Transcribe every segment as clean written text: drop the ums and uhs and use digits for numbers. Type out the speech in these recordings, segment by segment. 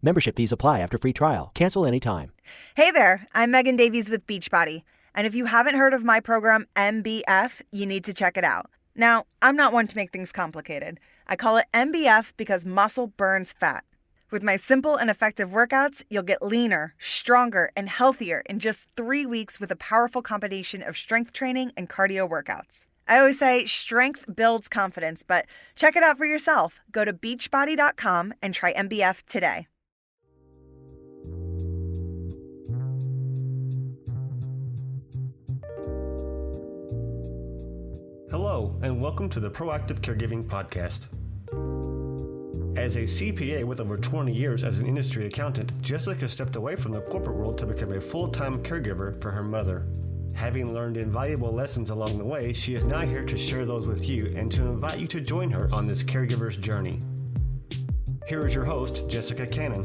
Membership fees apply after free trial. Cancel anytime. Hey there, I'm Megan Davies with Beachbody. And if you haven't heard of my program, MBF, you need to check it out. Now, I'm not one to make things complicated. I call it MBF because muscle burns fat. With my simple and effective workouts, you'll get leaner, stronger, and healthier in just 3 weeks with a powerful combination of strength training and cardio workouts. I always say strength builds confidence, but check it out for yourself. Go to beachbody.com and try MBF today. Hello, and welcome to the Proactive Caregiving Podcast. As a CPA with over 20 years as an industry accountant, Jessica stepped away from the corporate world to become a full-time caregiver for her mother. Having learned invaluable lessons along the way, she is now here to share those with you and to invite you to join her on this caregiver's journey. Here is your host, Jessica Cannon.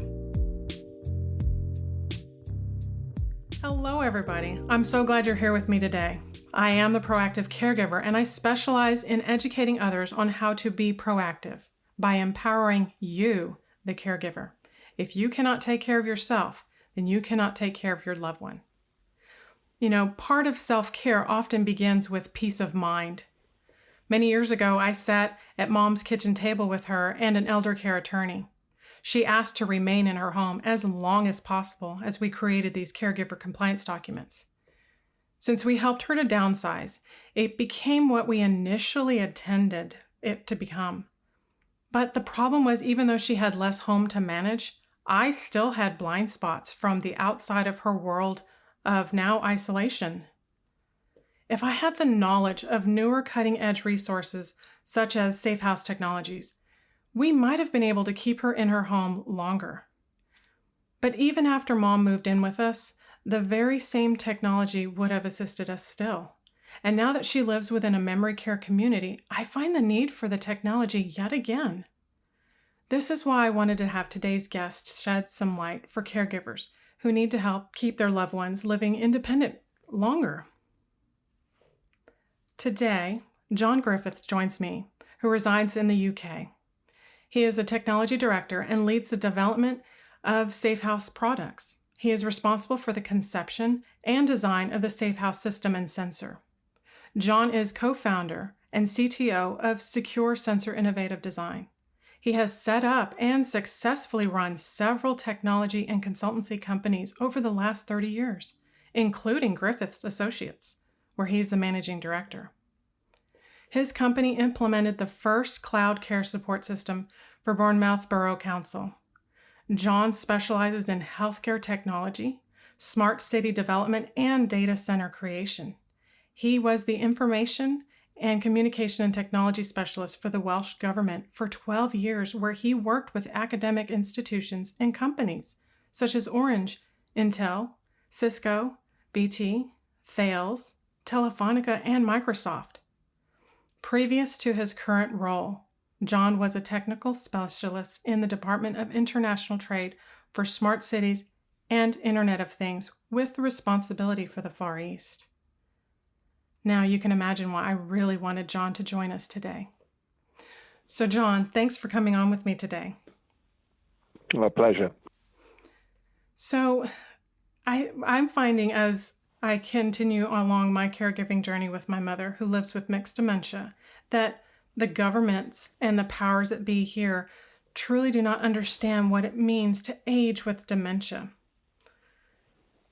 Hello, everybody. I'm so glad you're here with me today. I am the Proactive Caregiver, and I specialize in educating others on how to be proactive by empowering you, the caregiver. If you cannot take care of yourself, then you cannot take care of your loved one. You know, part of self-care often begins with peace of mind. Many years ago, I sat at Mom's kitchen table with her and an eldercare attorney. She asked to remain in her home as long as possible as we created these caregiver compliance documents. Since we helped her to downsize, it became what we initially intended it to become. But the problem was, even though she had less home to manage, I still had blind spots from the outside of her world of now isolation. If I had the knowledge of newer cutting-edge resources such as Safehouse Technologies, we might have been able to keep her in her home longer. But even after Mom moved in with us, the very same technology would have assisted us still. And now that she lives within a memory care community, I find the need for the technology yet again. This is why I wanted to have today's guest shed some light for caregivers who need to help keep their loved ones living independent longer. Today, John Griffiths joins me, who resides in the UK. He is the technology director and leads the development of Safehouse products. He is responsible for the conception and design of the Safehouse system and sensor. John is co-founder and CTO of Secure Sensor Innovative Design. He has set up and successfully run several technology and consultancy companies over the last 30 years, including Griffiths Associates, where he's the managing director. His company implemented the first cloud care support system for Bournemouth Borough Council. John specializes in healthcare technology, smart city development, and data center creation. He was the information and communication and technology specialist for the Welsh government for 12 years, where he worked with academic institutions and companies such as Orange, Intel, Cisco, BT, Thales, Telefonica, and Microsoft. Previous to his current role, John was a technical specialist in the Department of International Trade for Smart Cities and Internet of Things, with responsibility for the Far East. Now you can imagine why I really wanted John to join us today. So John, thanks for coming on with me today. My pleasure. So I'm finding, as I continue along my caregiving journey with my mother, who lives with mixed dementia, that the governments and the powers that be here truly do not understand what it means to age with dementia.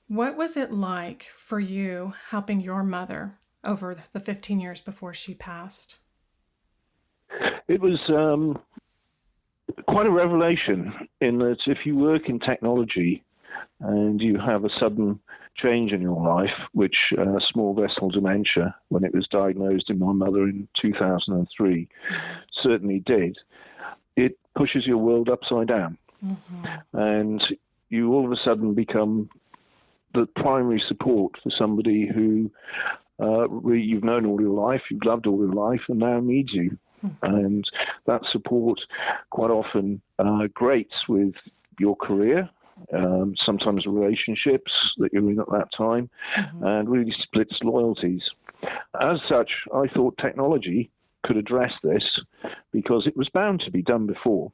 What was it like for you helping your mother over the 15 years before she passed? It was quite a revelation, in that if you work in technology and you have a sudden change in your life, which small vessel dementia, when it was diagnosed in my mother in 2003, certainly did, it pushes your world upside down. Mm-hmm. And you all of a sudden become the primary support for somebody who you've known all your life, you've loved all your life, and now needs you. Mm-hmm. And that support quite often grates with your career, sometimes relationships that you're in at that time, mm-hmm. and really splits loyalties. As such, I thought technology could address this because it was bound to be done before.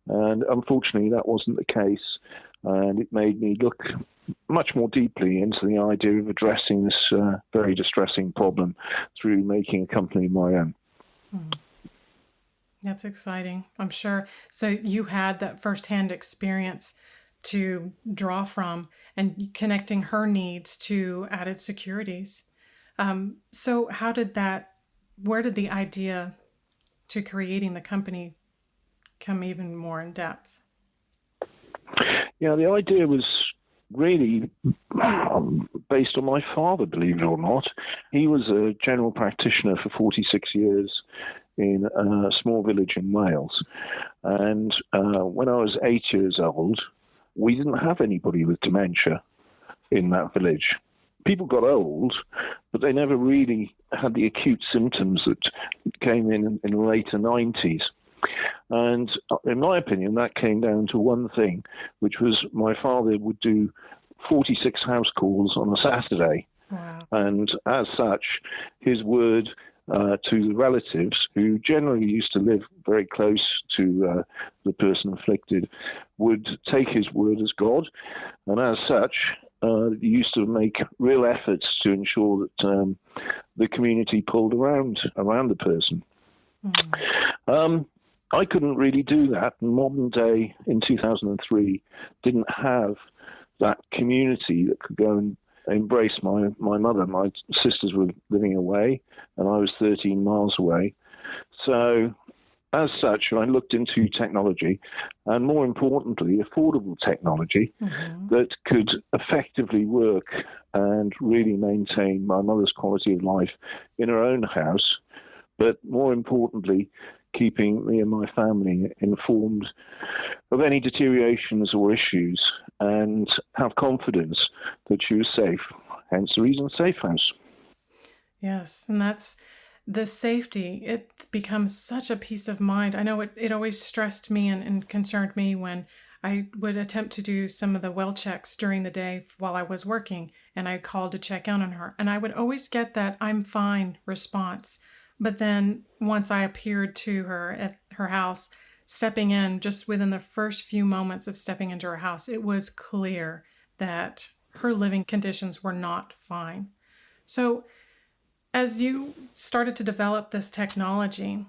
And unfortunately, that wasn't the case. And it made me look much more deeply into the idea of addressing this very distressing problem through making a company of my own. That's exciting, I'm sure. So you had that firsthand experience to draw from and connecting her needs to added securities. So where did the idea to creating the company come even more in depth? Yeah, the idea was really based on my father, believe it or not. He was a general practitioner for 46 years in a small village in Wales. And when I was 8 years old, we didn't have anybody with dementia in that village. People got old, but they never really had the acute symptoms that came in the later 90s. And in my opinion, that came down to one thing, which was my father would do 46 house calls on a Saturday. Wow. And as such, his word to the relatives, who generally used to live very close to the person afflicted, would take his word as God. And as such, he used to make real efforts to ensure that the community pulled around the person. I couldn't really do that. Modern day, in 2003, didn't have that community that could go and embrace my mother. My sisters were living away, and I was 13 miles away. So, as such, I looked into technology, and more importantly, affordable technology that could effectively work and really maintain my mother's quality of life in her own house, but more importantly, keeping me and my family informed of any deteriorations or issues and have confidence that she was safe. Hence the reason Safehouse. Yes, and that's the safety. It becomes such a peace of mind. I know it always stressed me and concerned me when I would attempt to do some of the well checks during the day while I was working, and I called to check in on her. And I would always get that "I'm fine" response. But then once I appeared to her at her house, stepping in, just within the first few moments of stepping into her house, it was clear that her living conditions were not fine. So as you started to develop this technology,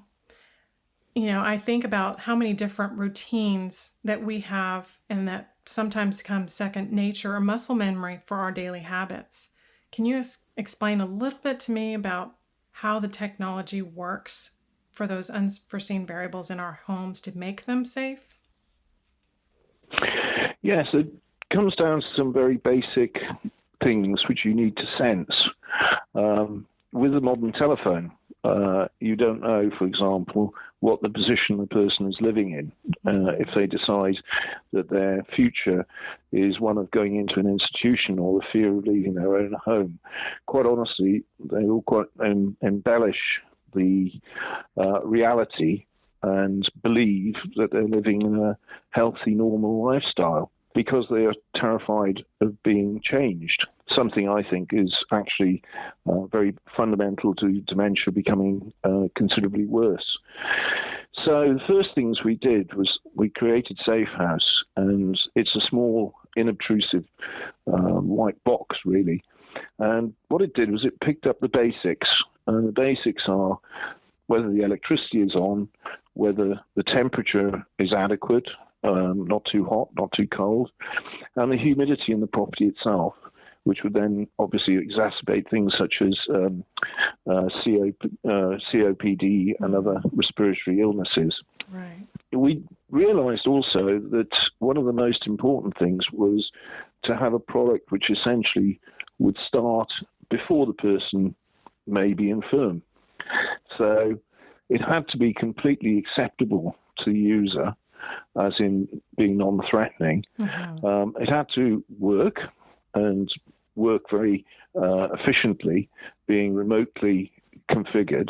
I think about how many different routines that we have and that sometimes come second nature or muscle memory for our daily habits. Can you explain a little bit to me about how the technology works for those unforeseen variables in our homes to make them safe? Yes, it comes down to some very basic things which you need to sense. With a modern telephone, you don't know, for example, what the position the person is living in. If they decide that their future is one of going into an institution or the fear of leaving their own home, quite honestly, they all quite embellish the reality and believe that they're living in a healthy, normal lifestyle because they are terrified of being changed. Something I think is actually very fundamental to dementia becoming considerably worse. So the first things we did was we created Safehouse, and it's a small, inobtrusive white box, really. And what it did was it picked up the basics, and the basics are whether the electricity is on, whether the temperature is adequate, not too hot, not too cold, and the humidity in the property itself, which would then obviously exacerbate things such as COPD and other respiratory illnesses. Right. We realized also that one of the most important things was to have a product which essentially would start before the person may be infirm. So it had to be completely acceptable to the user, as in being non-threatening. It had to work, and work very efficiently, being remotely configured.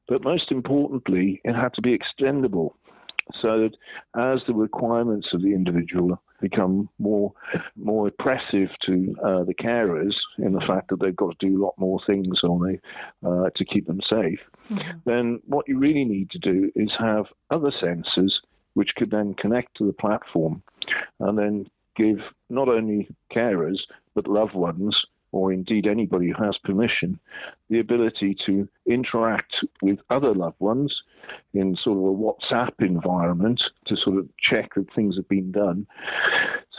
But most importantly, it had to be extendable, so that as the requirements of the individual become more oppressive to the carers in the fact that they've got to do a lot more things to keep them safe, then what you really need to do is have other sensors which could then connect to the platform and then give not only carers but loved ones, or indeed anybody who has permission, the ability to interact with other loved ones in sort of a WhatsApp environment to sort of check that things have been done.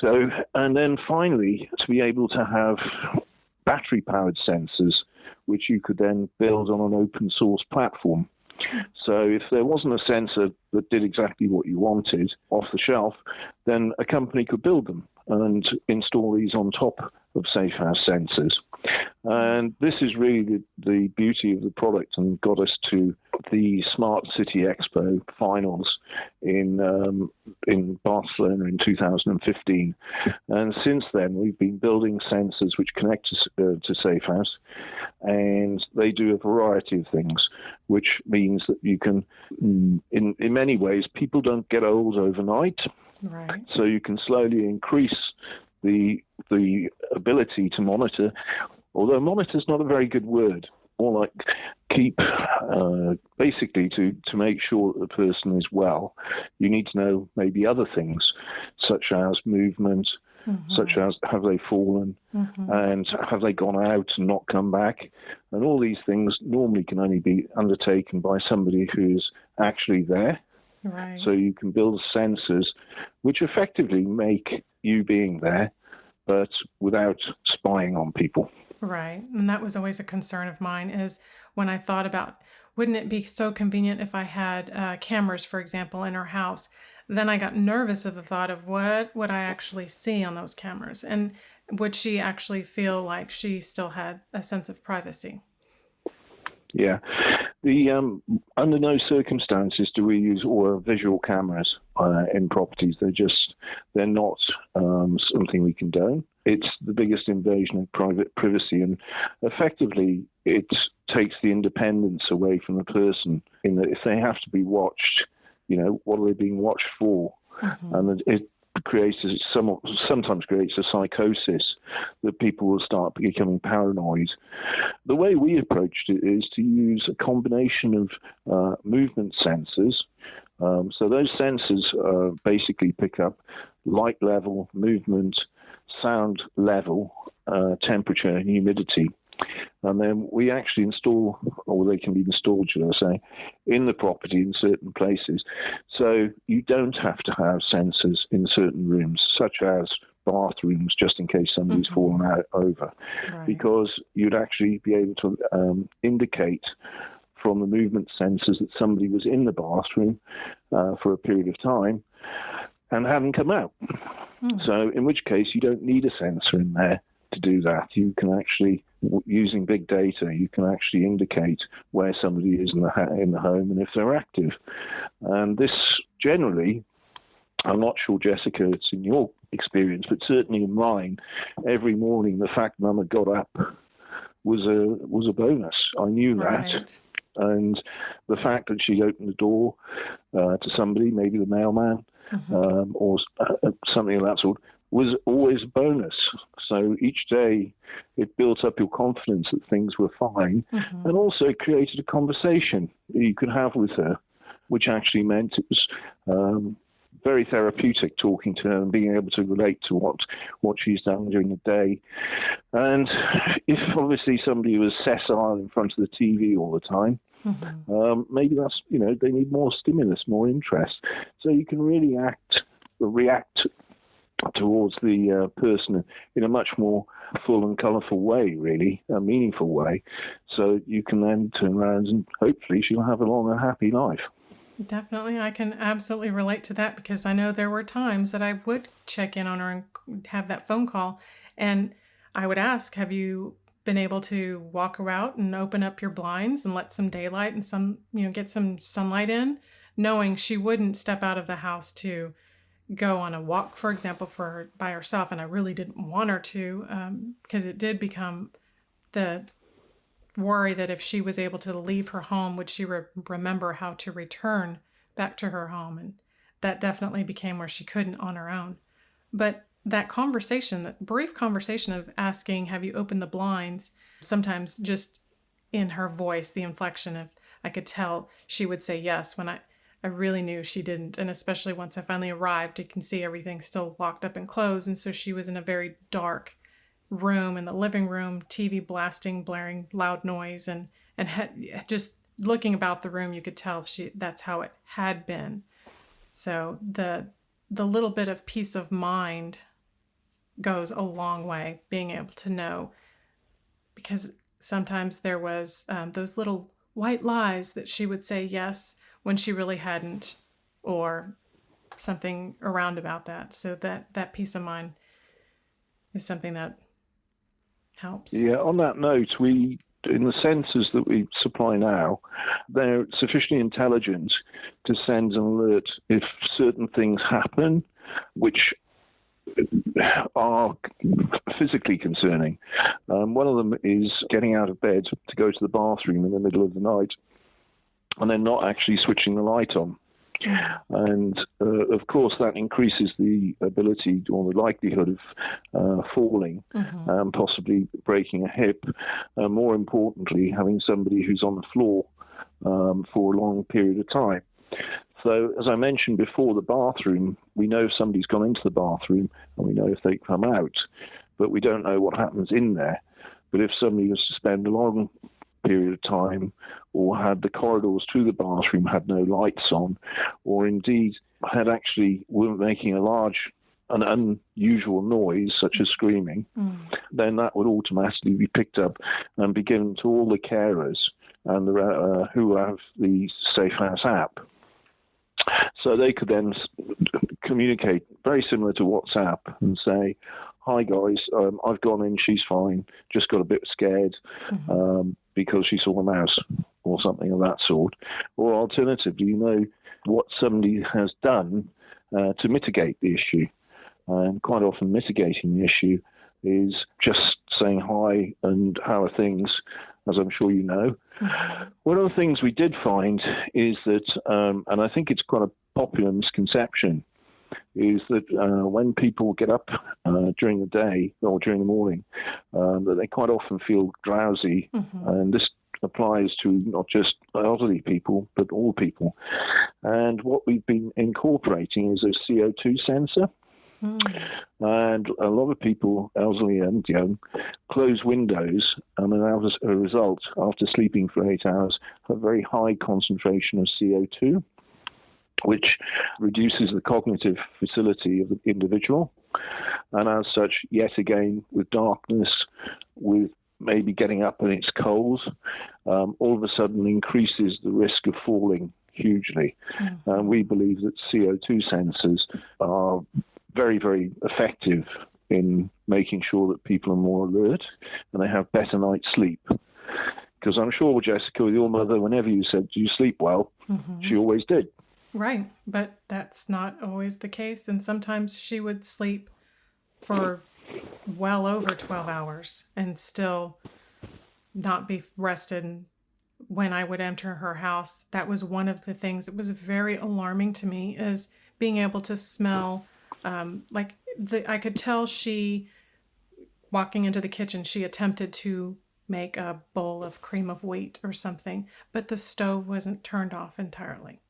So, and then finally, to be able to have battery-powered sensors, which you could then build on an open source platform. So if there wasn't a sensor that did exactly what you wanted off the shelf, then a company could build them and install these on top of Safehouse sensors. And this is really the beauty of the product, and got us to the Smart City Expo finals in Barcelona in 2015. And since then, we've been building sensors which connect to Safehouse, and they do a variety of things, which means that you can, in many ways, people don't get old overnight. Right. So you can slowly increase the ability to monitor, although monitor is not a very good word, more like keep, basically to make sure that the person is well. You need to know maybe other things, such as movement, such as have they fallen, and have they gone out and not come back. And all these things normally can only be undertaken by somebody who's actually there. Right. So you can build sensors which effectively make you being there, but without spying on people. Right. And that was always a concern of mine, is when I thought about, wouldn't it be so convenient if I had cameras, for example, in our house? Then I got nervous at the thought of what would I actually see on those cameras? And would she actually feel like she still had a sense of privacy? Yeah. Under no circumstances do we use or visual cameras in properties. They're not something we condone. It's the biggest invasion of private privacy, and effectively it takes the independence away from the person. In that, if they have to be watched, what are they being watched for? And it sometimes creates a psychosis that people will start becoming paranoid. The way we approached it is to use a combination of movement sensors. So those sensors basically pick up light level, movement, sound level, temperature, and humidity. And then we actually install, or they can be installed, should I say, in the property in certain places. So you don't have to have sensors in certain rooms, such as bathrooms, just in case somebody's fallen out over. Right. Because you'd actually be able to indicate from the movement sensors that somebody was in the bathroom for a period of time and hadn't come out. So in which case you don't need a sensor in there to do that. You can actually, using big data, you can actually indicate where somebody is in the home and if they're active. And this generally, I'm not sure, Jessica, it's in your experience, but certainly in mine, every morning the fact Mum had got up was a bonus. I knew that. And the fact that she opened the door to somebody, maybe the mailman, or something of that sort, was always a bonus. So each day it built up your confidence that things were fine, and also created a conversation that you could have with her, which actually meant it was very therapeutic talking to her and being able to relate to what she's done during the day. And if obviously somebody was sessile in front of the TV all the time, maybe that's, they need more stimulus, more interest. So you can really react towards the person in a much more full and colourful way, really, a meaningful way. So you can then turn around and hopefully she'll have a long and happy life. Definitely. I can absolutely relate to that, because I know there were times that I would check in on her and have that phone call, and I would ask, have you been able to walk around and open up your blinds and let some daylight and get some sunlight in, knowing she wouldn't step out of the house to go on a walk, for example, by herself. And I really didn't want her to, because it did become the worry that if she was able to leave her home, would she remember how to return back to her home? And that definitely became where she couldn't on her own. But that conversation, that brief conversation of asking, have you opened the blinds? Sometimes just in her voice, the inflection of, I could tell she would say yes when I I really knew she didn't. And especially once I finally arrived, you can see everything still locked up and closed. And so she was in a very dark room in the living room, TV blasting, blaring loud noise, and just looking about the room, you could tell that's how it had been. So the little bit of peace of mind goes a long way, being able to know, because sometimes there was those little white lies that she would say yes when she really hadn't, or something around about that. So that peace of mind is something that helps. Yeah, on that note, in the sensors that we supply now, they're sufficiently intelligent to send an alert if certain things happen, which are physically concerning. One of them is getting out of bed to go to the bathroom in the middle of the night and then not actually switching the light on. And of course, that increases the ability or the likelihood of falling, possibly breaking a hip. More importantly, having somebody who's on the floor for a long period of time. So, as I mentioned before, the bathroom, we know if somebody's gone into the bathroom and we know if they come out, but we don't know what happens in there. But if somebody was to spend a long period of time, or had the corridors to the bathroom had no lights on, or indeed weren't making an unusual noise, such as screaming, then that would automatically be picked up and be given to all the carers and who have the Safehouse app. So they could then communicate, very similar to WhatsApp, and say, "Hi guys, I've gone in, she's fine, just got a bit scared because she saw a mouse," or something of that sort. Or alternatively, what somebody has done to mitigate the issue. And quite often mitigating the issue is just saying hi and how are things, as I'm sure you know. One of the things we did find is that, and I think it's quite a popular misconception, is that when people get up during the day or during the morning, that they quite often feel drowsy. And this applies to not just elderly people, but all people. And what we've been incorporating is a CO2 sensor. And a lot of people, elderly and young, close windows, and then as a result, after sleeping for 8 hours, have a very high concentration of CO2, which reduces the cognitive facility of the individual. And as such, yet again, with darkness, with maybe getting up and it's cold, all of a sudden increases the risk of falling hugely. And we believe that CO2 sensors are very, very effective in making sure that people are more alert and they have better night's sleep. Because I'm sure, Jessica, with your mother, whenever you said, "Do you sleep well?" she always did. Right, but that's not always the case. And sometimes she would sleep for well over 12 hours and still not be rested. When I would enter her house, that was one of the things that was very alarming to me, is being able to smell. I could tell she, walking into the kitchen, she attempted to make a bowl of cream of wheat or something, but the stove wasn't turned off entirely.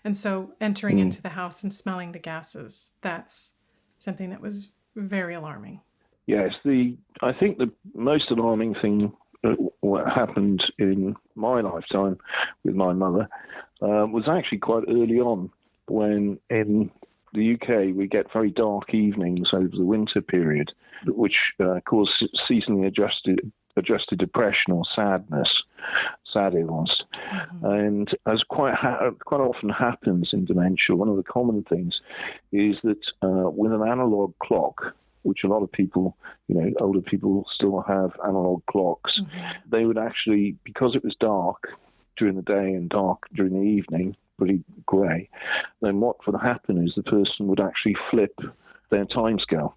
And so entering into the house and smelling the gases, that's something that was very alarming. Yes, I think the most alarming thing what happened in my lifetime with my mother was actually quite early on, when in the UK we get very dark evenings over the winter period, which cause seasonally adjusted depression or sadness, sad illness. And as quite often happens in dementia, one of the common things is that with an analog clock, which a lot of people, older people still have analog clocks, they would actually, because it was dark during the day and dark during the evening, pretty grey, then what would happen is the person would actually flip their timescale.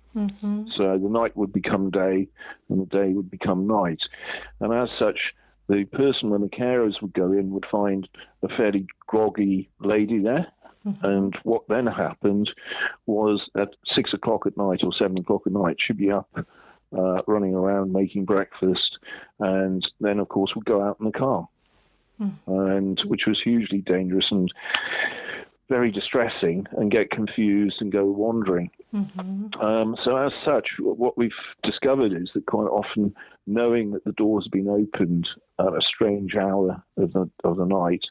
So the night would become day and the day would become night. And as such, the person, when the carers would go in, would find a fairly groggy lady there. And what then happened was at 6 o'clock at night or 7 o'clock at night, she'd be up running around making breakfast, and then, of course, would go out in the car, and which was hugely dangerous. And very distressing and get confused and go wandering. So as such, what we've discovered is that quite often knowing that the doors have been opened at a strange hour of the night,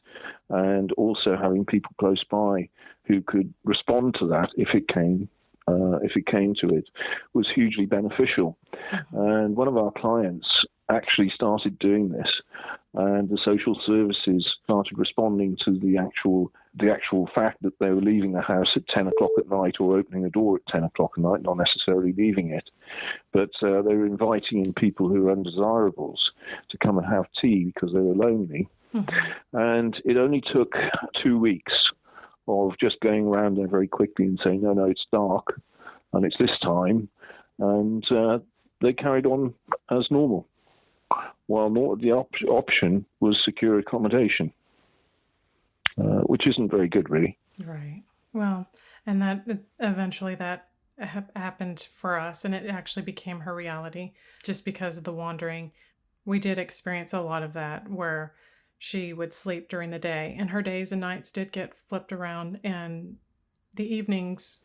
and also having people close by who could respond to that if it came to it, was hugely beneficial. And one of our clients actually started doing this, and the social services started responding to the actual fact that they were leaving the house at 10 o'clock at night or opening the door at 10 o'clock at night, not necessarily leaving it, but they were inviting in people who were undesirables to come and have tea because they were lonely. And it only took 2 weeks of just going around there very quickly and saying, no, it's dark and it's this time, and they carried on as normal. While the option was secure accommodation, which isn't very good, really. Right. Well, and that eventually that happened for us, and it actually became her reality just because of the wandering. We did experience a lot of that where she would sleep during the day, and her days and nights did get flipped around, and the evenings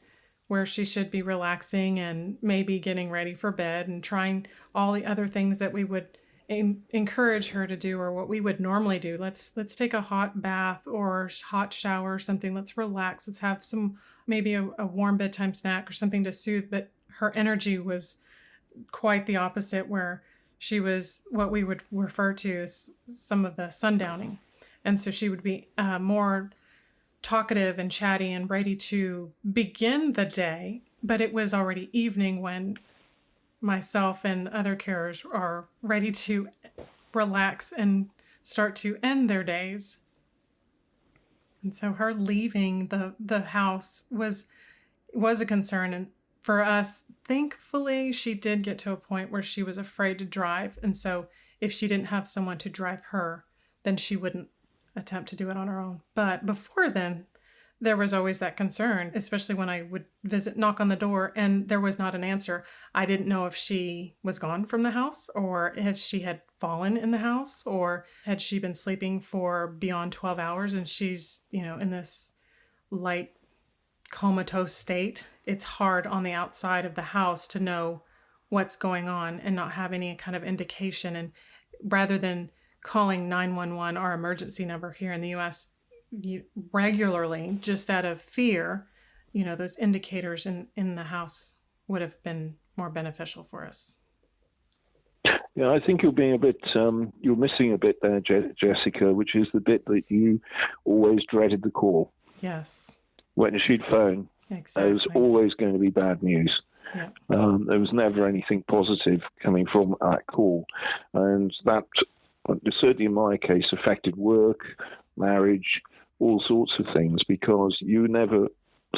where she should be relaxing and maybe getting ready for bed and trying all the other things that we would encourage her to do, or what we would normally do. Let's take a hot bath or hot shower or something. Let's relax. Let's have maybe a warm bedtime snack or something to soothe. But her energy was quite the opposite, where she was what we would refer to as some of the sundowning. And so she would be more talkative and chatty and ready to begin the day, but it was already evening when myself and other carers are ready to relax and start to end their days. And so her leaving the house was a concern. And for us, thankfully, she did get to a point where she was afraid to drive. And so if she didn't have someone to drive her, then she wouldn't attempt to do it on her own. But before then, there was always that concern, especially when I would knock on the door and there was not an answer. I didn't know if she was gone from the house, or if she had fallen in the house, or had she been sleeping for beyond 12 hours and she's, in this light comatose state. It's hard on the outside of the house to know what's going on and not have any kind of indication. And rather than calling 911, our emergency number here in the U.S., regularly, just out of fear, those indicators in the house would have been more beneficial for us. Yeah, I think you're being you're missing a bit there, Jessica, which is the bit that you always dreaded the call. Yes. When she'd phone, exactly. There was always going to be bad news. Yeah. There was never anything positive coming from that call. And that, certainly in my case, affected work, marriage, all sorts of things, because you never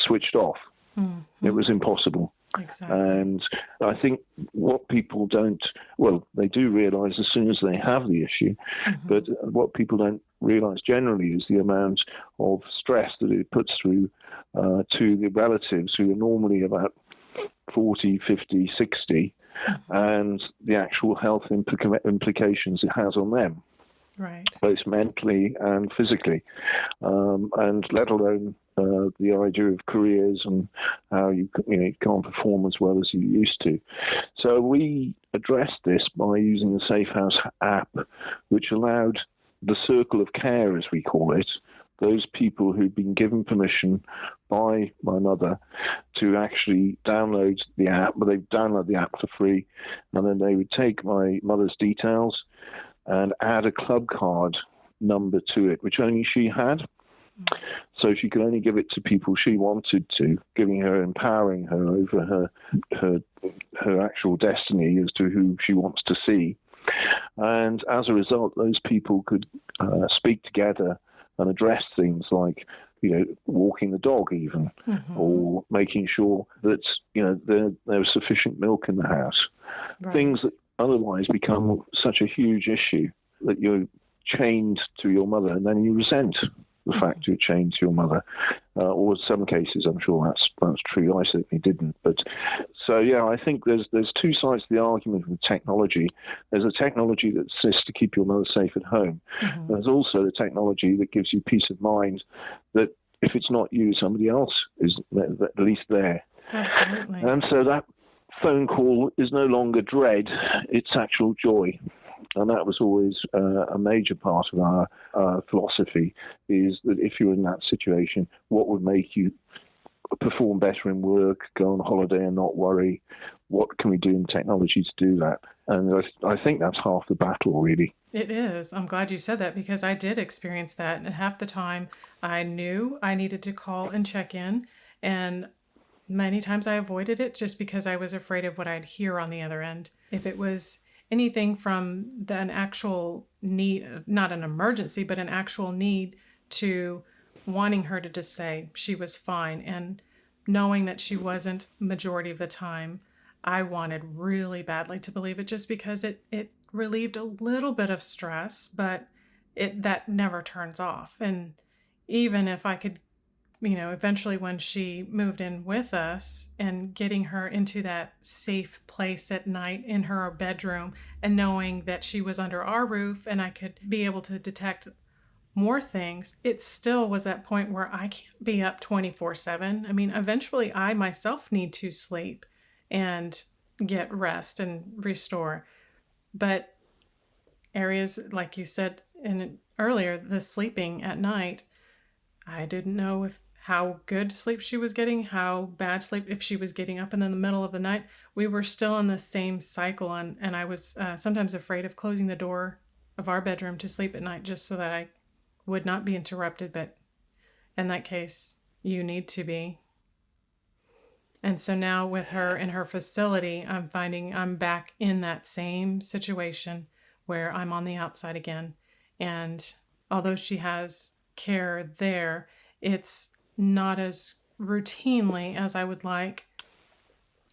switched off. Mm-hmm. It was impossible. Exactly. And I think what people they do realize as soon as they have the issue, mm-hmm. but what people don't realize generally is the amount of stress that it puts through to the relatives who are normally about 40, 50, 60, mm-hmm. and the actual health implications it has on them. Right. Both mentally and physically, and let alone the idea of careers and how you can't perform as well as you used to. So we addressed this by using the Safehouse app, which allowed the circle of care, as we call it, those people who'd been given permission by my mother to actually download the app, but they download the app for free, and then they would take my mother's details and add a club card number to it, which only she had. So she could only give it to people she wanted to, empowering her over her actual destiny as to who she wants to see. And as a result, those people could speak together and address things like, walking the dog even, mm-hmm. or making sure that, there was sufficient milk in the house. Right. Things that otherwise become such a huge issue that you're chained to your mother, and then you resent the fact you're chained to your mother. Or in some cases, I'm sure that's true. I certainly didn't. But so, yeah, I think there's two sides to the argument with technology. There's a technology that assists to keep your mother safe at home. Mm-hmm. There's also the technology that gives you peace of mind that if it's not you, somebody else is at least there. Absolutely. And so that phone call is no longer dread, it's actual joy. And that was always a major part of our philosophy, is that if you're in that situation, what would make you perform better in work, go on holiday and not worry? What can we do in technology to do that? And I think that's half the battle, really. It is. I'm glad you said that, because I did experience that. And half the time I knew I needed to call and check in. And many times I avoided it just because I was afraid of what I'd hear on the other end. If it was anything from an actual need, not an emergency, but an actual need, to wanting her to just say she was fine, and knowing that she wasn't majority of the time, I wanted really badly to believe it, just because it relieved a little bit of stress, but that never turns off. And even if I could, eventually when she moved in with us, and getting her into that safe place at night in her bedroom, and knowing that she was under our roof and I could be able to detect more things, it still was that point where I can't be up 24/7. I mean, eventually I myself need to sleep and get rest and restore. But areas, like you said earlier, the sleeping at night, I didn't know how good sleep she was getting, how bad sleep, if she was getting up in the middle of the night. We were still in the same cycle, and I was sometimes afraid of closing the door of our bedroom to sleep at night, just so that I would not be interrupted. But in that case, you need to be. And so now with her in her facility, I'm finding I'm back in that same situation where I'm on the outside again. And although she has care there, it's not as routinely as I would like.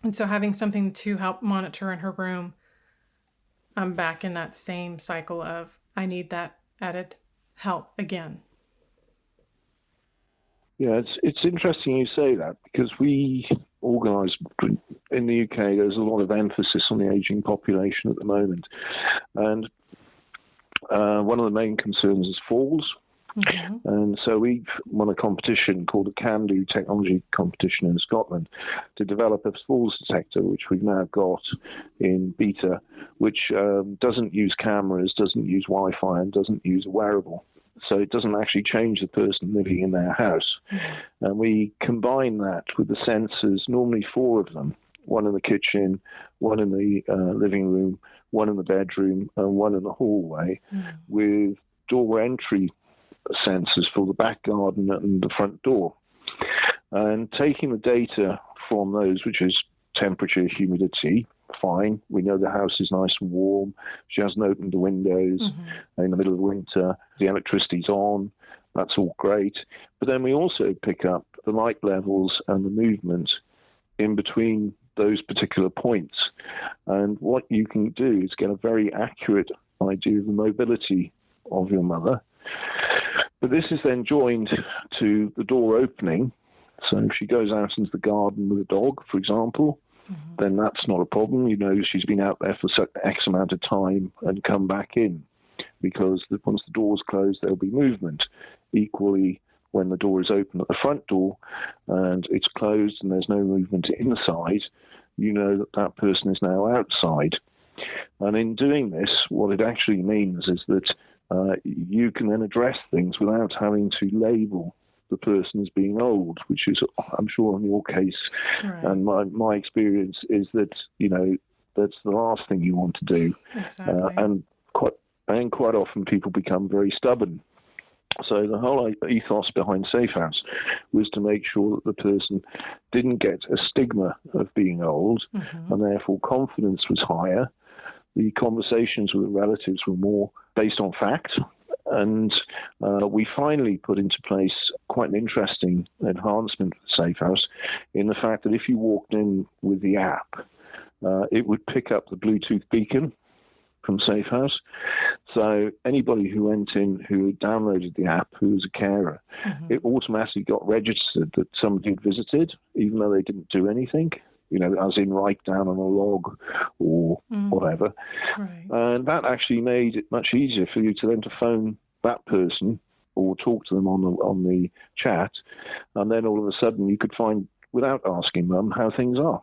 And so having something to help monitor in her room, I'm back in that same cycle of I need that added help again. Yeah, it's interesting you say that, because we organise in the UK. There's a lot of emphasis on the ageing population at the moment, and one of the main concerns is falls. Mm-hmm. And so we've won a competition called the Can-Do Technology Competition in Scotland to develop a falls detector, which we've now got in beta, which doesn't use cameras, doesn't use Wi-Fi, and doesn't use a wearable. So it doesn't actually change the person living in their house. Mm-hmm. And we combine that with the sensors, normally 4 of them, one in the kitchen, one in the living room, one in the bedroom, and one in the hallway, with door entry sensors for the back garden and the front door. And taking the data from those, which is temperature, humidity, fine. We know the house is nice and warm. She hasn't opened the windows in the middle of winter. The electricity's on. That's all great. But then we also pick up the light levels and the movement in between those particular points. And what you can do is get a very accurate idea of the mobility of your mother. But this is then joined to the door opening. So if she goes out into the garden with a dog, for example, then that's not a problem. You know she's been out there for X amount of time and come back in, because once the door's closed, there'll be movement. Equally, when the door is open at the front door and it's closed and there's no movement inside, you know that person is now outside. And in doing this, what it actually means is that you can then address things without having to label the person as being old, which is, I'm sure, in your case, right. And my experience is that, you know, that's the last thing you want to do. Exactly. And quite often people become very stubborn. So the whole ethos behind Safehouse was to make sure that the person didn't get a stigma of being old, and therefore confidence was higher. The conversations with the relatives were more based on fact. And we finally put into place quite an interesting enhancement for Safehouse in the fact that if you walked in with the app, it would pick up the Bluetooth beacon from Safehouse. So anybody who went in who had downloaded the app, who was a carer, it automatically got registered that somebody had visited, even though they didn't do anything. You know, as in write down on a log or whatever. Right. And that actually made it much easier for you to then to phone that person or talk to them on the chat, and then all of a sudden you could find, without asking mum, how things are.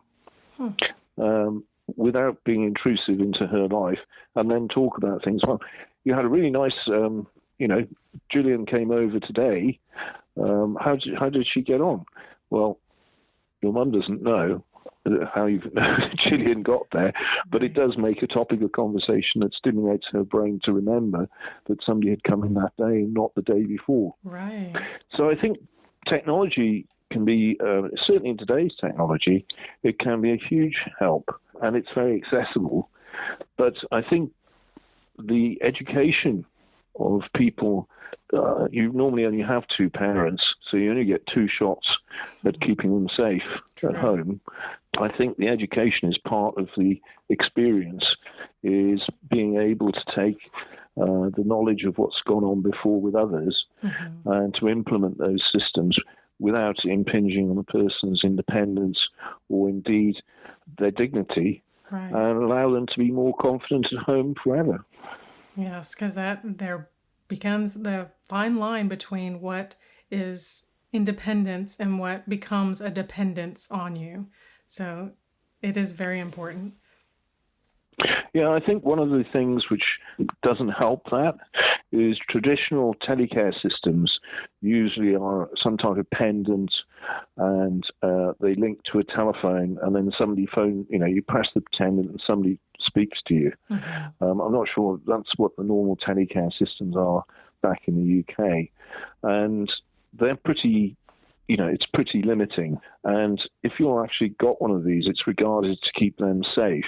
Without being intrusive into her life, and then talk about things. Well, you had a really nice, Gillian came over today. How did she get on? Well, your mum doesn't know how Gillian got there, but it does make a topic of conversation that stimulates her brain to remember that somebody had come in that day and not the day before. Right. So I think technology can be, certainly in today's technology, it can be a huge help, and it's very accessible. But I think the education of people, you normally only have two parents, so you only get two shots at keeping them safe at home. I think the education is part of the experience, is being able to take the knowledge of what's gone on before with others and to implement those systems without impinging on a person's independence or indeed their dignity, and allow them to be more confident at home forever. Yes, because there becomes the fine line between what is independence and what becomes a dependence on you. So it is very important. Yeah, I think one of the things which doesn't help that is traditional telecare systems usually are some type of pendant, and they link to a telephone, and then somebody you press the pendant and somebody speaks to you. I'm not sure that's what the normal telecare systems are back in the UK. And they're pretty, it's pretty limiting. And if you've actually got one of these, it's regarded to keep them safe,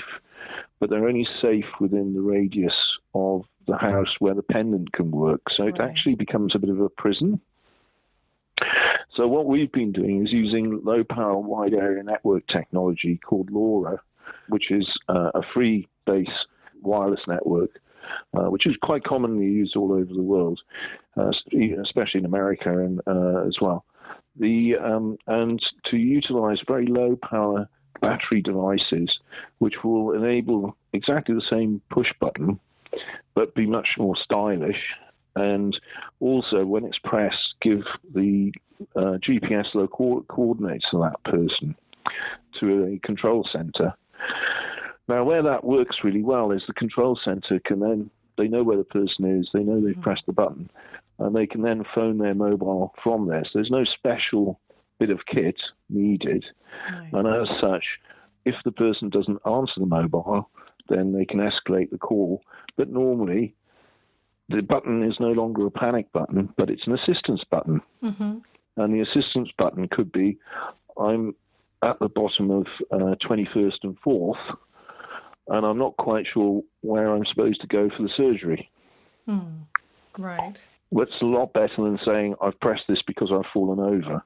but they're only safe within the radius of the house where the pendant can work. So it actually becomes a bit of a prison. So what we've been doing is using low-power wide area network technology called LoRa, which is a free base wireless network, which is quite commonly used all over the world, especially in America and as well. And to utilize very low-power battery devices, which will enable exactly the same push button, but be much more stylish, and also when it's pressed, give the GPS coordinates of that person to a control center. Now, where that works really well is the control center can then, they know where the person is, they know they've pressed the button, and they can then phone their mobile from there. So there's no special bit of kit needed. Nice. And as such, if the person doesn't answer the mobile, then they can escalate the call. But normally, the button is no longer a panic button, but it's an assistance button. And the assistance button could be, I'm at the bottom of 21st and 4th, and I'm not quite sure where I'm supposed to go for the surgery. Right. That's a lot better than saying, I've pressed this because I've fallen over.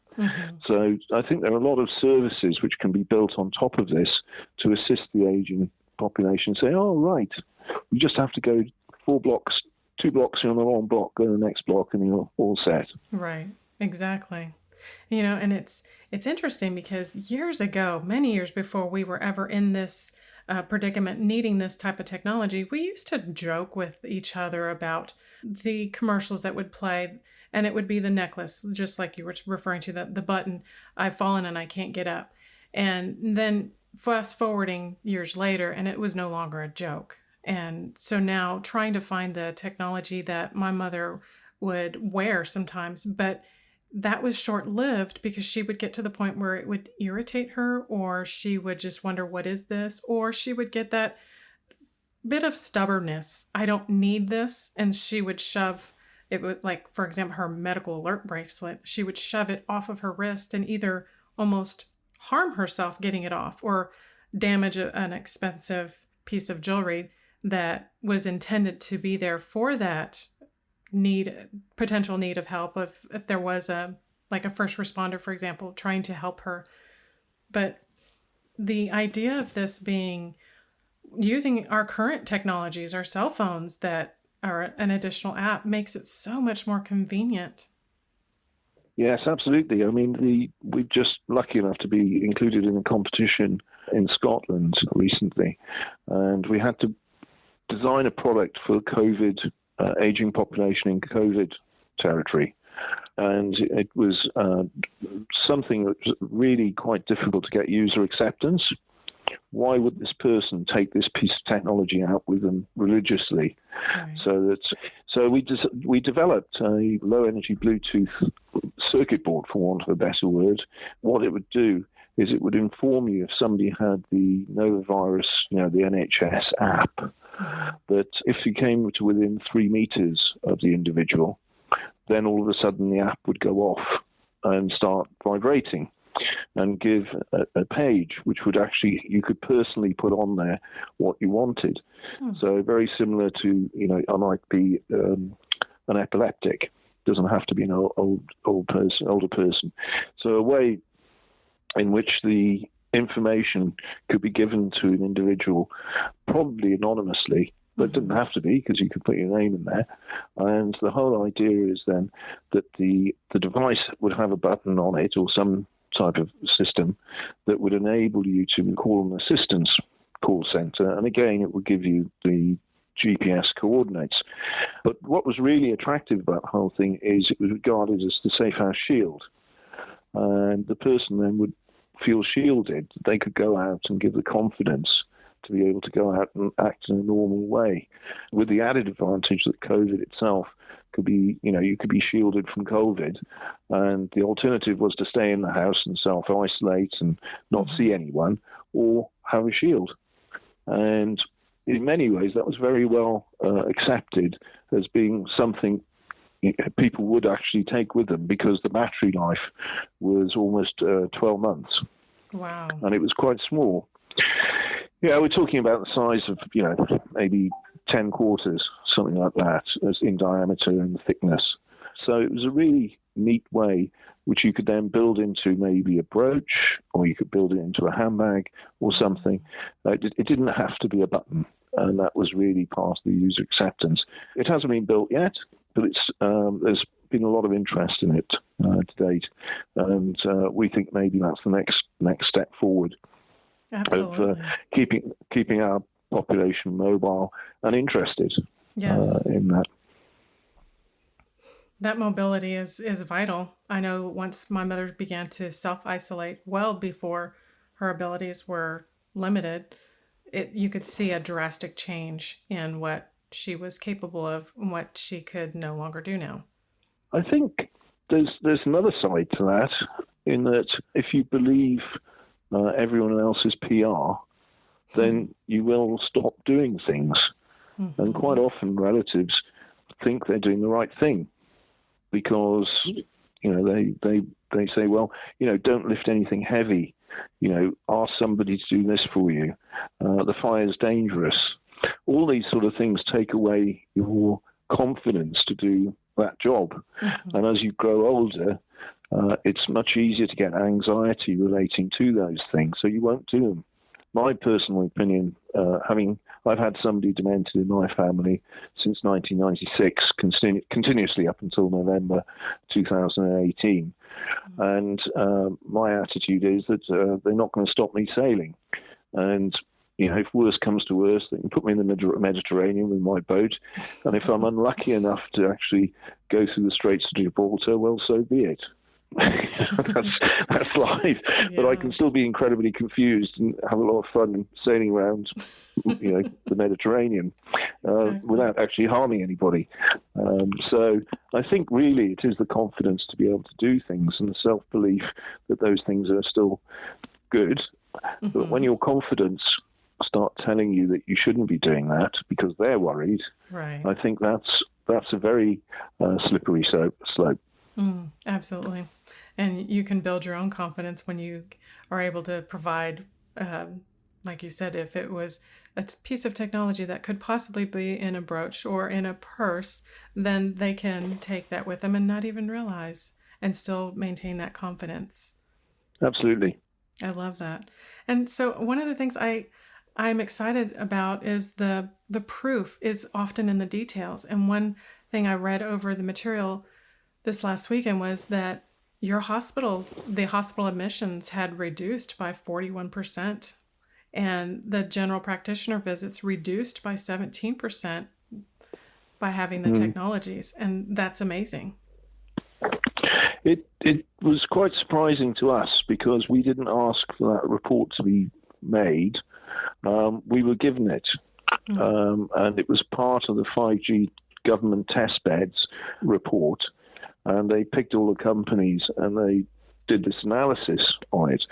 So I think there are a lot of services which can be built on top of this to assist the aging population. Say, oh, right, you just have to go 4 blocks, 2 blocks, you're on the wrong block, go to the next block, and you're all set. Right, exactly. And it's interesting because years ago, many years before we were ever in this predicament needing this type of technology, we used to joke with each other about the commercials that would play, and it would be the necklace, just like you were referring to, the button, I've fallen and I can't get up. And then fast forwarding years later, and it was no longer a joke. And so now trying to find the technology that my mother would wear sometimes, but that was short-lived because she would get to the point where it would irritate her, or she would just wonder, what is this? Or she would get that bit of stubbornness. I don't need this. And she would shove it, would, like, for example, her medical alert bracelet, she would shove it off of her wrist and either almost harm herself getting it off or damage an expensive piece of jewelry that was intended to be there for that potential need of help if there was a first responder, for example, trying to help her. But the idea of this being using our current technologies, our cell phones that are an additional app, makes it so much more convenient. Yes, absolutely. I mean, we're just lucky enough to be included in a competition in Scotland recently, and we had to design a product for COVID aging population in COVID territory. And it was something that was really quite difficult to get user acceptance. Why would this person take this piece of technology out with them religiously? Right. So we developed a low energy Bluetooth circuit board, for want of a better word. What it would do is it would inform you if somebody had the Novavirus, the NHS app, that if you came to within 3 meters of the individual, then all of a sudden the app would go off and start vibrating and give a page which would actually, you could personally put on there what you wanted. So very similar to, I might be an epileptic. Doesn't have to be an older person. So a way in which the information could be given to an individual, probably anonymously, but it doesn't have to be, because you could put your name in there. And the whole idea is then that the device would have a button on it or some type of system that would enable you to call an assistance call center. And again, it would give you the GPS coordinates. But what was really attractive about the whole thing is it was regarded as the Safehouse Shield. And the person then would feel shielded. They could go out and give the confidence to be able to go out and act in a normal way, with the added advantage that COVID itself could be, you could be shielded from COVID, and the alternative was to stay in the house and self-isolate and not see anyone, or have a shield. And in many ways, that was very well accepted as being something people would actually take with them, because the battery life was almost 12 months. Wow. And it was quite small. Yeah, we're talking about the size of, maybe 10 quarters, something like that, as in diameter and thickness. So it was a really neat way, which you could then build into maybe a brooch, or you could build it into a handbag or something. It didn't have to be a button, and that was really part of the user acceptance. It hasn't been built yet, but there's been a lot of interest in it to date, and we think maybe that's the next step forward. Absolutely. Of keeping our population mobile and interested in that. That mobility is vital. I know once my mother began to self-isolate well before her abilities were limited, you could see a drastic change in what she was capable of and what she could no longer do now. I think there's another side to that, in that if you believe everyone else's PR, then you will stop doing things. And quite often relatives think they're doing the right thing, because they say, well, don't lift anything heavy, ask somebody to do this for you, the fire's dangerous. All these sort of things take away your confidence to do that job. And as you grow older, it's much easier to get anxiety relating to those things, so you won't do them. My personal opinion, I've had somebody demented in my family since 1996, continuously up until November 2018. And my attitude is that they're not going to stop me sailing. And if worse comes to worse, they can put me in the Mediterranean with my boat. And if I'm unlucky enough to actually go through the Straits of Gibraltar, well, so be it. that's life. Yeah. But I can still be incredibly confused and have a lot of fun sailing around, the Mediterranean without actually harming anybody. So I think really it is the confidence to be able to do things and the self-belief that those things are still good. But when your confidence start telling you that you shouldn't be doing that because they're worried, right, I think that's a very slippery slope. Absolutely. And you can build your own confidence when you are able to provide, like you said, if it was a piece of technology that could possibly be in a brooch or in a purse, then they can take that with them and not even realize, and still maintain that confidence. Absolutely. I love that. And so one of the things I'm excited about is the proof is often in the details. And one thing I read over the material this last weekend was that the hospital admissions had reduced by 41%, and the general practitioner visits reduced by 17% by having the technologies. And that's amazing. It was quite surprising to us because we didn't ask for that report to be made. We were given it, and it was part of the 5G government test beds report, and they picked all the companies and they did this analysis on it,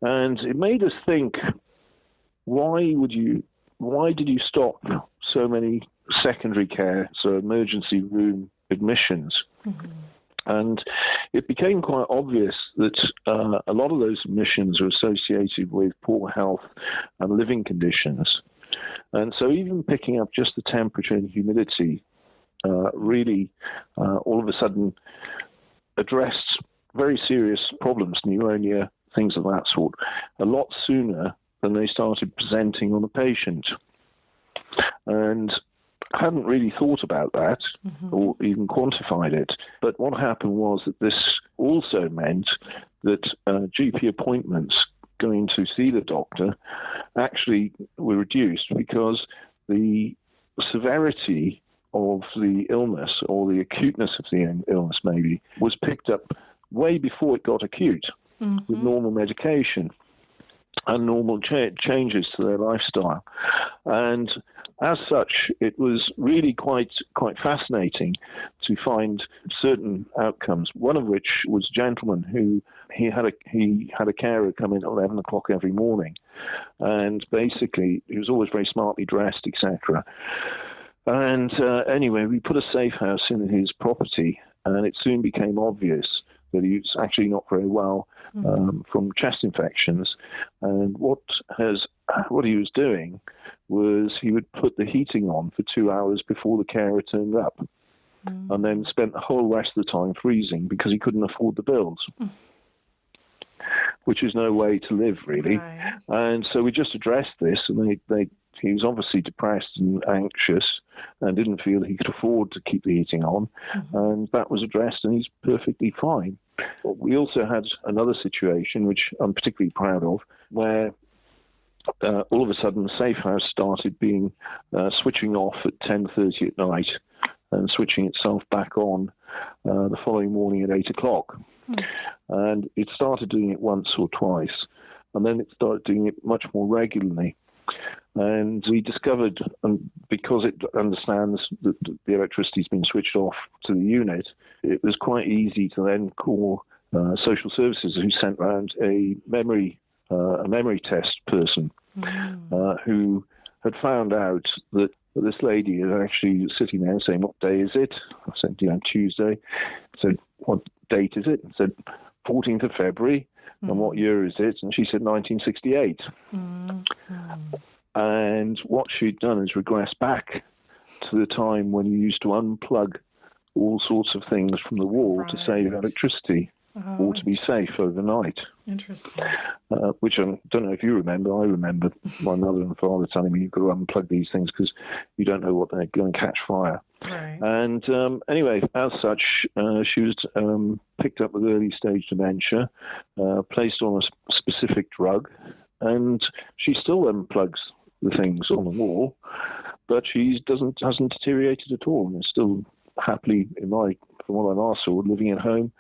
and it made us think, why did you stop so many secondary care, so emergency room admissions? And it became quite obvious that a lot of those admissions are associated with poor health and living conditions. And so even picking up just the temperature and humidity really all of a sudden addressed very serious problems, pneumonia, things of that sort, a lot sooner than they started presenting on the patient. And I hadn't really thought about that or even quantified it. But what happened was that this also meant that GP appointments going to see the doctor actually were reduced because the severity of the illness, or the acuteness of the illness maybe, was picked up way before it got acute with normal medication and normal changes to their lifestyle. And as such, it was really quite fascinating to find certain outcomes, one of which was a gentleman who he had a carer come in at 11 o'clock every morning. And basically, he was always very smartly dressed, etc. And anyway, we put a safe house in his property, and it soon became obvious that he was actually not very well from chest infections. And what he was doing was he would put the heating on for 2 hours before the carer turned up, and then spent the whole rest of the time freezing because he couldn't afford the bills, which is no way to live, really. Right. And so we just addressed this, and he was obviously depressed and anxious and didn't feel he could afford to keep the heating on, and that was addressed, and he's perfectly fine. We also had another situation, which I'm particularly proud of, where all of a sudden the safe house started being switching off at 10:30 at night and switching itself back on the following morning at 8 o'clock. And it started doing it once or twice, and then it started doing it much more regularly. And we discovered, because it understands that the electricity's been switched off to the unit, it was quite easy to then call social services, who sent round a memory test person who had found out that this lady is actually sitting there saying, "What day is it?" I said, "Tuesday." I said, "What date is it?" I said, 14th of February. And what year is it? And she said 1968. And what she'd done is regress back to the time when you used to unplug all sorts of things from the wall to save electricity or to be safe overnight. Interesting. Which I don't know if you remember. I remember my mother and father telling me you've got to unplug these things because you don't know what they're going to catch fire. Right. And anyway, as such, she was picked up with early stage dementia, placed on a specific drug, and she still unplugs the things on the wall, but she hasn't deteriorated at all, and is still happily, from what I last saw, living at home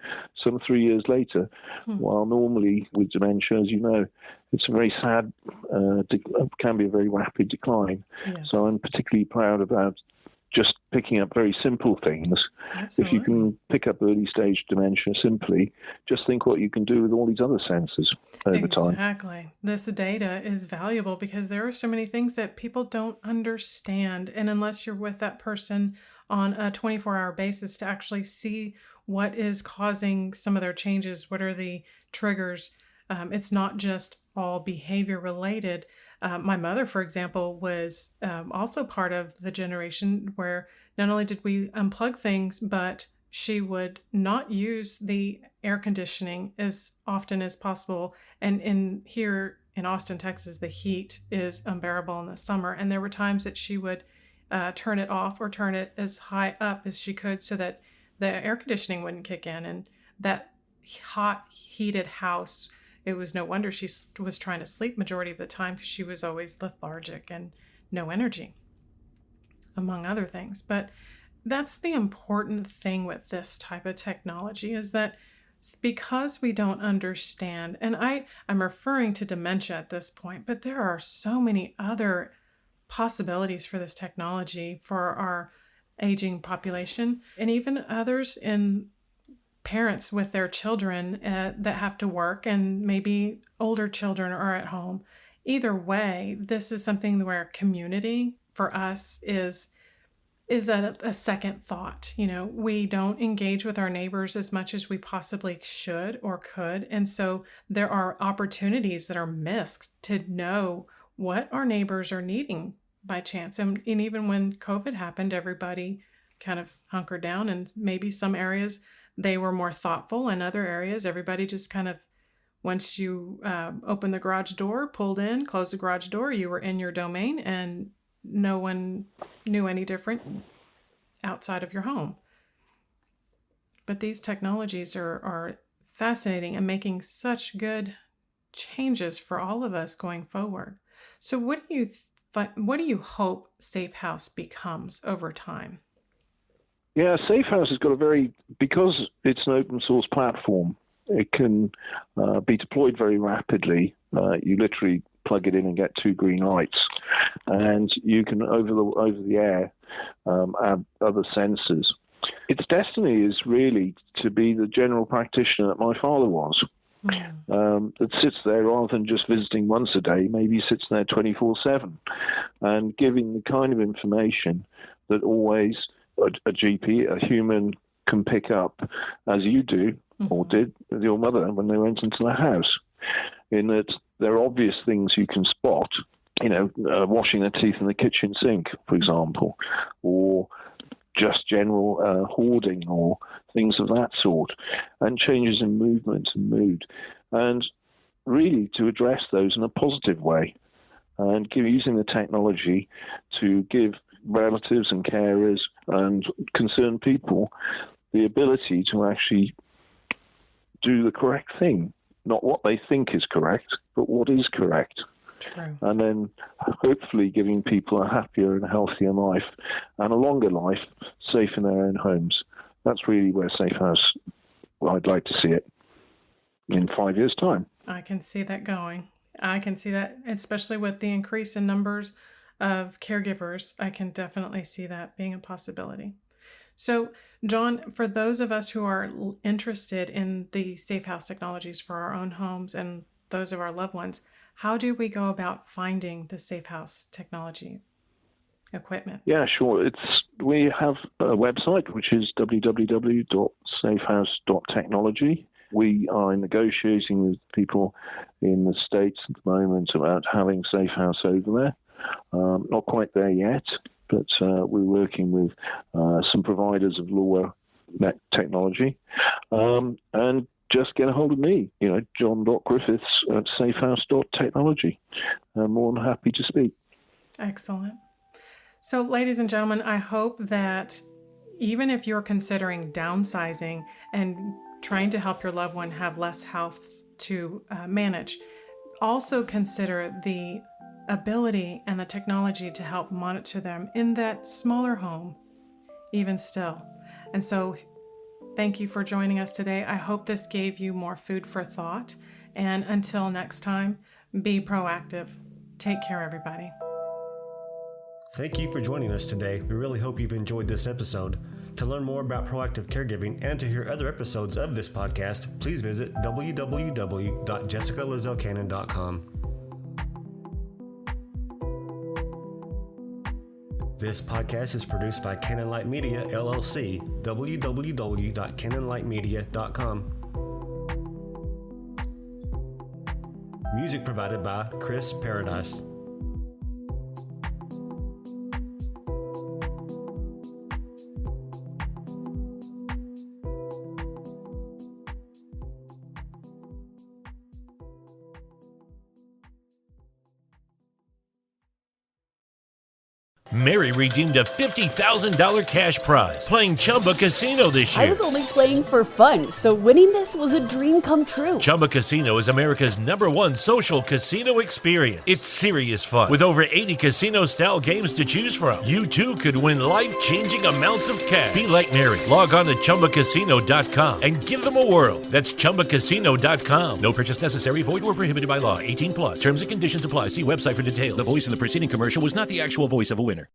some 3 years later. While normally with dementia, as you know, it's a very sad, can be a very rapid decline. Yes. So I'm particularly proud about just picking up very simple things. Absolutely. If you can pick up early stage dementia simply, just think what you can do with all these other senses over time. Exactly. This data is valuable because there are so many things that people don't understand. And unless you're with that person on a 24-hour basis to actually see what is causing some of their changes, what are the triggers, it's not just all behavior related. My mother, for example, was also part of the generation where not only did we unplug things, but she would not use the air conditioning as often as possible. And here in Austin, Texas, the heat is unbearable in the summer. And there were times that she would turn it off or turn it as high up as she could so that the air conditioning wouldn't kick in. And that hot, heated house, it was no wonder she was trying to sleep majority of the time because she was always lethargic and no energy, among other things. But that's the important thing with this type of technology, is that because we don't understand, and I'm referring to dementia at this point, but there are so many other possibilities for this technology for our aging population, and even others in parents with their children that have to work, and maybe older children are at home. Either way, this is something where community for us is a second thought. We don't engage with our neighbors as much as we possibly should or could. And so there are opportunities that are missed to know what our neighbors are needing by chance. And even when COVID happened, everybody kind of hunkered down, and maybe some areas they were more thoughtful, and other areas everybody just kind of, once you opened the garage door, pulled in, closed the garage door, you were in your domain, and no one knew any different outside of your home. But these technologies are fascinating and making such good changes for all of us going forward. So what do you hope Safehouse becomes over time? Yeah, Safehouse has got because it's an open source platform, it can be deployed very rapidly. You literally plug it in and get 2 green lights, and you can over the air add other sensors. Its destiny is really to be the general practitioner that my father was. That sits there rather than just visiting once a day, maybe sits there 24/7 and giving the kind of information that always a GP, a human, can pick up, as you do or did with your mother when they went into the house. In that there are obvious things you can spot, washing their teeth in the kitchen sink, for example, or just general hoarding or things of that sort, and changes in movement and mood, and really to address those in a positive way, and using the technology to give relatives and carers and concerned people the ability to actually do the correct thing, not what they think is correct, but what is correct. True. And then hopefully giving people a happier and healthier life and a longer life, safe in their own homes. That's really where Safehouse, I'd like to see it in 5 years' time. I can see that going. I can see that, especially with the increase in numbers of caregivers. I can definitely see that being a possibility. So, John, for those of us who are interested in the Safehouse technologies for our own homes and those of our loved ones, how do we go about finding the Safehouse technology equipment? Yeah, sure. We have a website, which is www.safehouse.technology. We are negotiating with people in the States at the moment about having Safehouse over there. Not quite there yet, but we're working with some providers of lower net technology. And just get a hold of me, John.Griffiths at safehouse.technology. I'm more than happy to speak. Excellent. So, ladies and gentlemen, I hope that even if you're considering downsizing and trying to help your loved one have less health to manage, also consider the ability and the technology to help monitor them in that smaller home, even still. And so, thank you for joining us today. I hope this gave you more food for thought. And until next time, be proactive. Take care, everybody. Thank you for joining us today. We really hope you've enjoyed this episode. To learn more about proactive caregiving and to hear other episodes of this podcast, please visit www.jessicalazelcannon.com. This podcast is produced by Cannon Light Media, LLC, www.cannonlightmedia.com. Music provided by Chris Paradise. Mary redeemed a $50,000 cash prize playing Chumba Casino this year. I was only playing for fun, so winning this was a dream come true. Chumba Casino is America's #1 social casino experience. It's serious fun. With over 80 casino-style games to choose from, you too could win life-changing amounts of cash. Be like Mary. Log on to ChumbaCasino.com and give them a whirl. That's ChumbaCasino.com. No purchase necessary. Void or prohibited by law. 18+. Terms and conditions apply. See website for details. The voice in the preceding commercial was not the actual voice of a winner.